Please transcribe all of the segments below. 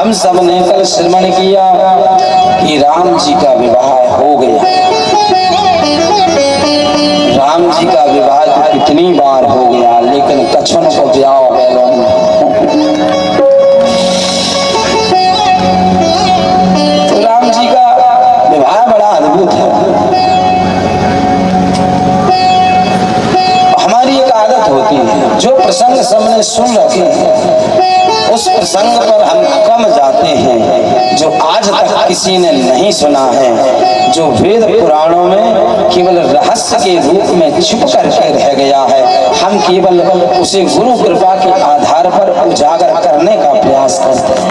हम सब ने कल श्रवण किया कि राम जी का विवाह हो गया। राम जी का विवाह तो कितनी बार हो गया, लेकिन कछुन को ब्याह बैलों तो राम जी का विवाह बड़ा अद्भुत है। हमारी एक आदत होती है, जो प्रसंग सबने सुन रखे हैं उस प्रसंग पर हम कम जाते हैं जो आज तक किसी ने नहीं सुना है, जो वेद पुराणों में केवल रहस्य के रूप में छुप करके रह गया है। हम केवल उसे गुरु कृपा के आधार पर उजागर करने का प्रयास करते हैं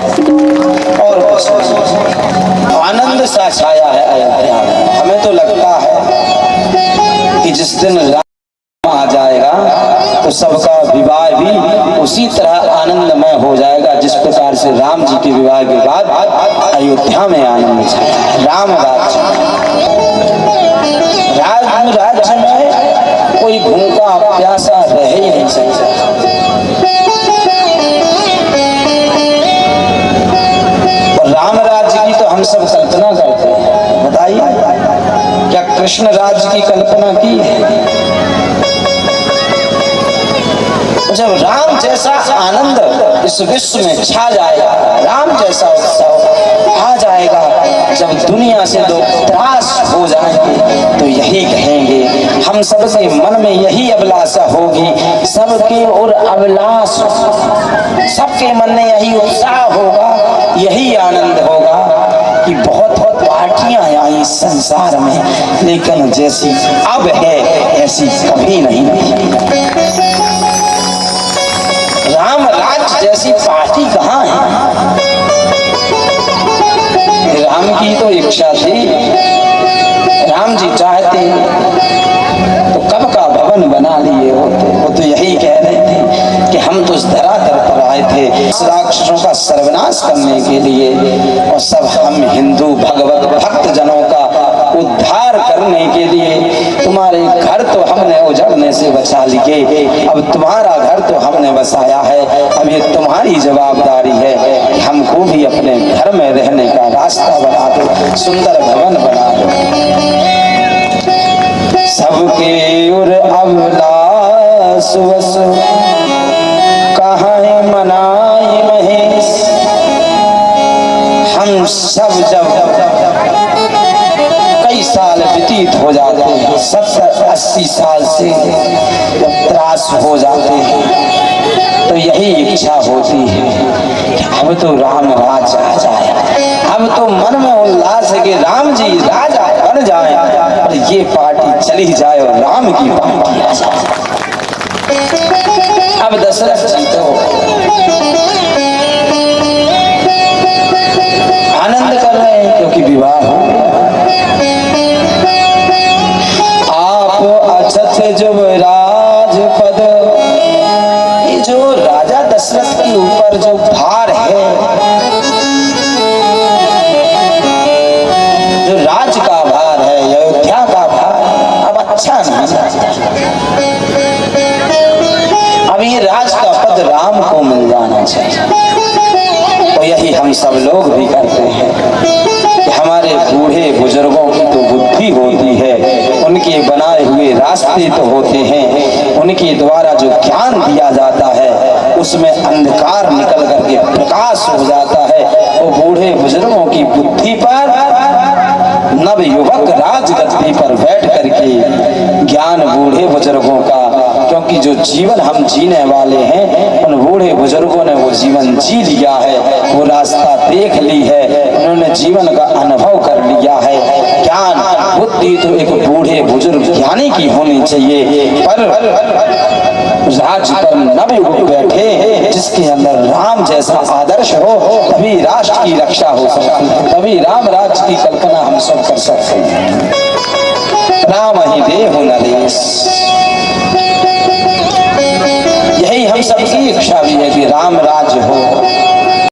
और आनंद सा छाया है अयोध्या में। हमें तो लगता है कि जिस दिन राम आ जाएगा तो सबका विवाह भी उसी तरह आनंदमय हो जाएगा जिस प्रकार से राम जी के विवाह के बाद अयोध्या में आनंद छाया। राम राज्य में कोई भूखा प्यासा रह ही नहीं सकता। और राम राज्य की तो हम सब कल्पना करते हैं। बताइए, क्या कृष्ण राज्य की कल्पना की है? जब राम जैसा आनंद इस विश्व में छा जाएगा, राम जैसा उत्सव आ जाएगा, जब दुनिया से लोग त्रास हो जाएंगे तो यही कहेंगे, हम सबके मन में यही अभिलाषा होगी, सबके और अभिलाष, सबके मन में यही उत्साह होगा, यही आनंद होगा कि बहुत पार्टियां आई संसार में, लेकिन जैसी अब है ऐसी कभी नहीं। राम राज्य जैसी पार्टी कहाँ है? राम की तो इच्छा थी, राम जी चाहते तो कब का भवन बना लिए होते। वो तो यही कह रहे थे कि हम तो इस धरातल पर आए थे राक्षसों का सर्वनाश करने के लिए, और सब हम हिंदू भगवत भक्त जनों का उद्धार करने के लिए। तुम्हारे घर तो हमने उजड़ने से बचा लिए, अब तुम्हारा घर तो हमने बसाया है, अब ये तुम्हारी जवाबदारी है कि हमको भी अपने घर में रहने का रास्ता बना दो, सुंदर भवन बना दो। सबके उर अभिलाष वस कहाँ मनाई महेश। हम सब जब कई साल व्यतीत हो जाते हैं, 70-80 साल से जब त्रास हो जाते हैं तो यही इच्छा होती है कि अब तो राम राज आ जाए, अब तो मन में उल्लास है कि राम जी राजा बन जाए और ये पार्टी चली जाए और राम की पार्टी आ जाए। अब दशरथ जी तो आनंद कर रहे हैं क्योंकि विवाह हो गया। जो राजपद, ये जो राजा दशरथ के ऊपर जो भार है, जो राज का भार है, अयोध्या का भार, अब अच्छा नहीं लगता। अब ये राज का पद राम को मिल जाना चाहिए। और यही हम सब लोग भी करते हैं कि हमारे बूढ़े बुजुर्गों की तो बुद्धि होती है, उनके बनाए हुए रास्ते तो होते हैं, उनके द्वारा जो ज्ञान दिया जाता है उसमें अंधकार निकल करके प्रकाश हो जाता है। वो बूढ़े बुजुर्गों की बुद्धि पर नव युवक राजगद्दी पर बैठ करके ज्ञान बूढ़े बुजुर्गों का, क्योंकि जो जीवन हम जीने वाले हैं उन बूढ़े बुजुर्गों ने वो जीवन जी लिया है, वो रास्ता देख ली है, उन्होंने जीवन का अनुभव कर लिया है। ज्ञान बुद्धि तो एक बूढ़े बुजुर्ग ज्ञानी की होनी चाहिए, पर राज पर नव युवक बैठे जिसके अंदर राम जैसा आदर्श हो, तभी राष्ट्र की रक्षा हो सकती है, तभी राम राज्य की कल्पना हम सब कर सकते हैं। राम ही देहु नरेश, यही हम सबकी इच्छा भी है कि राम राज्य हो।